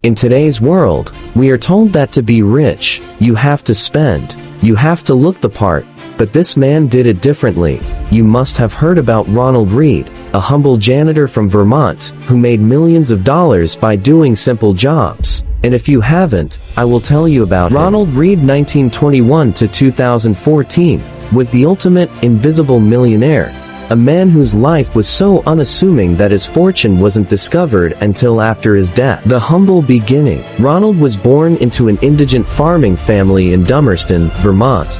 In today's world, we are told that to be rich, you have to spend, you have to look the part, but this man did it differently. You must have heard about Ronald Reed, a humble janitor from Vermont, who made millions of dollars by doing simple jobs. And if you haven't, I will tell you about Ronald Reed. 1921 to 2014, was the ultimate invisible millionaire, a man whose life was so unassuming that his fortune wasn't discovered until after his death. The humble beginning. Ronald was born into an indigent farming family in Dummerston, Vermont.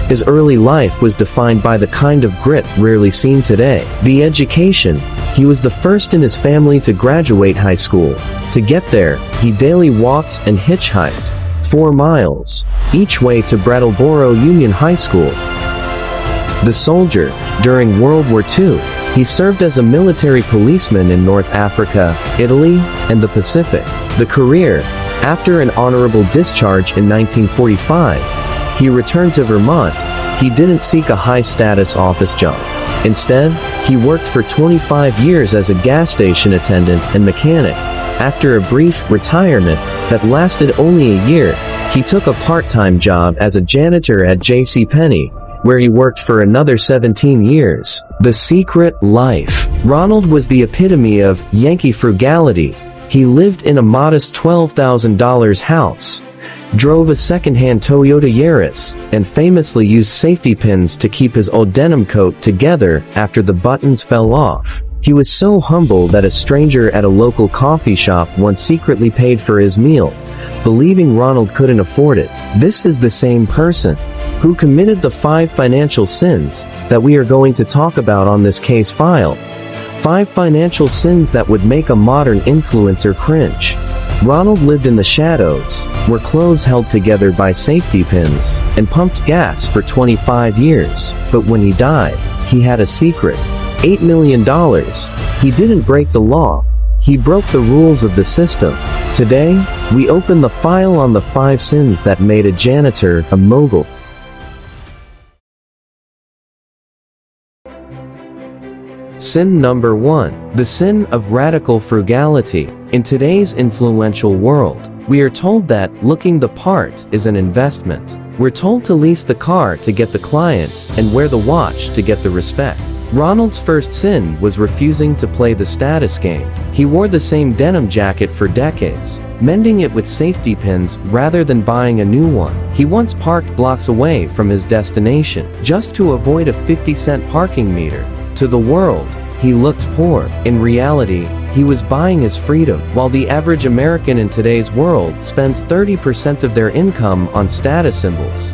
His early life was defined by the kind of grit rarely seen today. The education. He was the first in his family to graduate high school. To get there, he daily walked and hitchhiked 4 miles each way to Brattleboro Union High School. The soldier. During World War II, he served as a military policeman in North Africa, Italy, and the Pacific. The career. After an honorable discharge in 1945, he returned to Vermont. He didn't seek a high-status office job. Instead, he worked for 25 years as a gas station attendant and mechanic. After a brief retirement that lasted only a year, he took a part-time job as a janitor at JCPenney, where he worked for another 17 years. The secret life. Ronald was the epitome of Yankee frugality. He lived in a modest $12,000 house, drove a second-hand Toyota Yaris, and famously used safety pins to keep his old denim coat together after the buttons fell off. He was so humble that a stranger at a local coffee shop once secretly paid for his meal, believing Ronald couldn't afford it. This is the same person who committed the 5 financial sins that we are going to talk about on this case file. 5 financial sins that would make a modern influencer cringe. Ronald lived in the shadows, where clothes held together by safety pins, and pumped gas for 25 years. But when he died, he had a secret. $8 million. He didn't break the law. He broke the rules of the system. Today, we open the file on the 5 sins that made a janitor a mogul. Sin number 1. The sin of radical frugality. In today's influential world, we are told that looking the part is an investment. We're told to lease the car to get the client and wear the watch to get the respect. Ronald's first sin was refusing to play the status game. He wore the same denim jacket for decades, mending it with safety pins rather than buying a new one. He once parked blocks away from his destination, just to avoid a 50-cent parking meter. To the world, he looked poor. In reality, he was buying his freedom. While the average American in today's world spends 30% of their income on status symbols,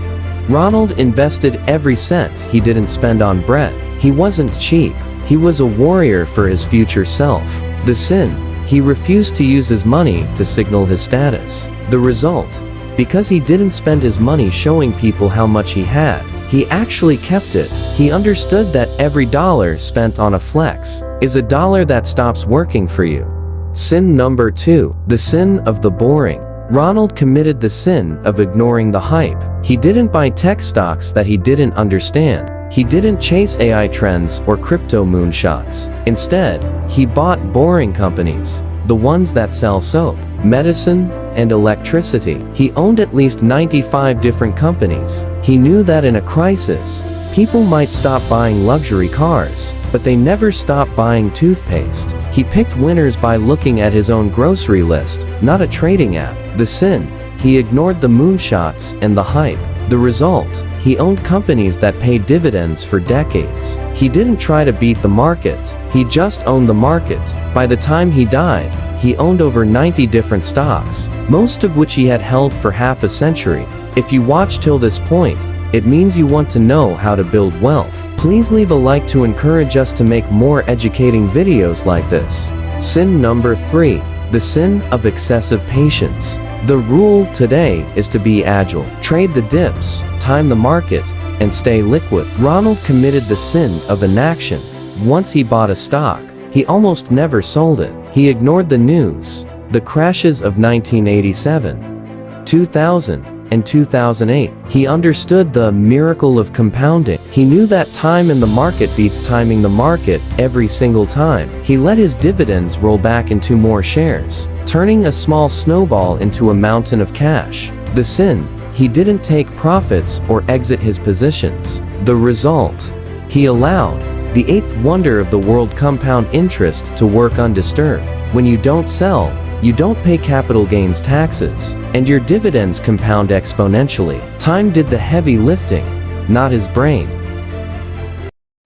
Ronald invested every cent he didn't spend on bread. He wasn't cheap. He was a warrior for his future self. The sin. He refused to use his money to signal his status. The result. Because he didn't spend his money showing people how much he had, he actually kept it. He understood that every dollar spent on a flex is a dollar that stops working for you. Sin number 2. The sin of the boring. Ronald committed the sin of ignoring the hype. He didn't buy tech stocks that he didn't understand. He didn't chase AI trends or crypto moonshots. Instead, he bought boring companies, the ones that sell soap, medicine, and electricity. He owned at least 95 different companies. He knew that in a crisis, people might stop buying luxury cars, but they never stopped buying toothpaste. He picked winners by looking at his own grocery list, not a trading app. The sin. He ignored the moonshots and the hype. The result. He owned companies that paid dividends for decades. He didn't try to beat the market. He just owned the market. By the time he died, he owned over 90 different stocks, most of which he had held for half a century. If you watch till this point, it means you want to know how to build wealth. Please leave a like to encourage us to make more educating videos like this. Sin number 3. The sin of excessive patience. The rule today is to be agile. Trade the dips, time the market, and stay liquid. Ronald committed the sin of inaction. Once he bought a stock, he almost never sold it. He ignored the news, the crashes of 1987, 2000, and 2008. He understood the miracle of compounding. He knew that time in the market beats timing the market every single time. He let his dividends roll back into more shares, turning a small snowball into a mountain of cash. The sin: he didn't take profits or exit his positions. The result: he allowed the eighth wonder of the world, compound interest, to work undisturbed. When you don't sell, you don't pay capital gains taxes, and your dividends compound exponentially. Time did the heavy lifting, not his brain.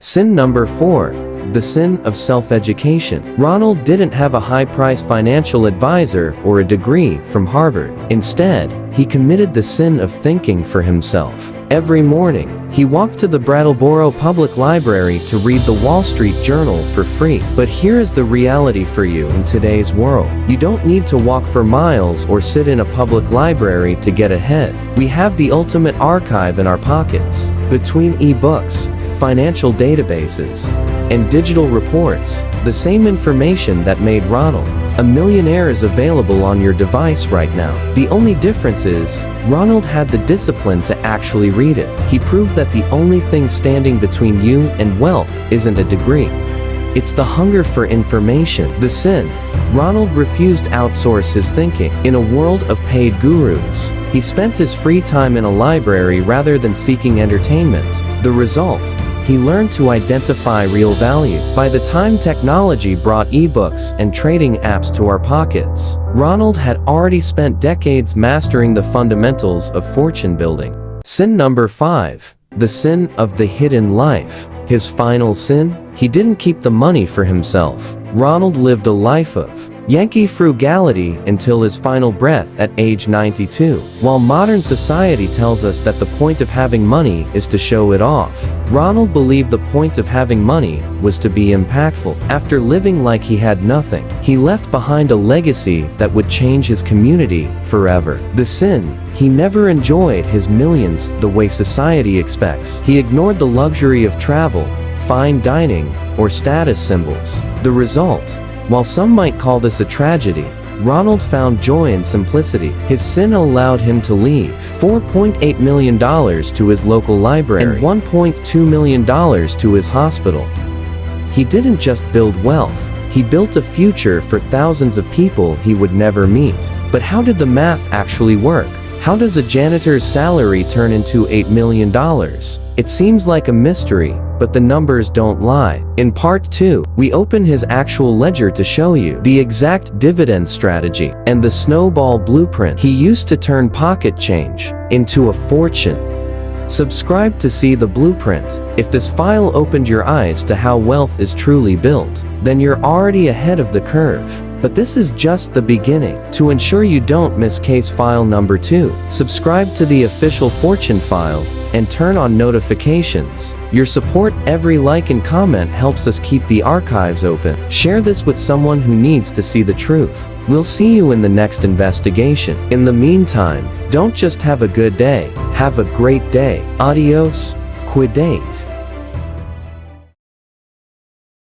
Sin number 4. The sin of self-education. Ronald didn't have a high-priced financial advisor or a degree from Harvard. Instead, he committed the sin of thinking for himself. Every morning, he walked to the Brattleboro Public Library to read the Wall Street Journal for free. But here is the reality for you in today's world. You don't need to walk for miles or sit in a public library to get ahead. We have the ultimate archive in our pockets. Between e-books, financial databases, and digital reports, the same information that made Ronald a millionaire is available on your device right now. The only difference is, Ronald had the discipline to actually read it. He proved that the only thing standing between you and wealth isn't a degree. It's the hunger for information. The sin: Ronald refused to outsource his thinking. In a world of paid gurus, he spent his free time in a library rather than seeking entertainment. The result: he learned to identify real value. By the time technology brought ebooks and trading apps to our pockets, Ronald had already spent decades mastering the fundamentals of fortune building. Sin number 5. The sin of the hidden life. His final sin: he didn't keep the money for himself. Ronald lived a life of Yankee frugality until his final breath at age 92. While modern society tells us that the point of having money is to show it off, Ronald believed the point of having money was to be impactful. After living like he had nothing, he left behind a legacy that would change his community forever. The sin: he never enjoyed his millions the way society expects. He ignored the luxury of travel, fine dining, or status symbols. The result: while some might call this a tragedy, Ronald found joy in simplicity. His sin allowed him to leave $4.8 million to his local library and $1.2 million to his hospital. He didn't just build wealth, he built a future for thousands of people he would never meet. But how did the math actually work? How does a janitor's salary turn into $8 million? It seems like a mystery, but the numbers don't lie. In part 2, we open his actual ledger to show you the exact dividend strategy and the snowball blueprint he used to turn pocket change into a fortune. Subscribe to see the blueprint. If this file opened your eyes to how wealth is truly built, then you're already ahead of the curve. But this is just the beginning. To ensure you don't miss case file number 2, subscribe to the official Fortune File and turn on notifications. Your support, every like and comment, helps us keep the archives open. Share this with someone who needs to see the truth. We'll see you in the next investigation. In the meantime, don't just have a good day, have a great day. Adios, cuidate.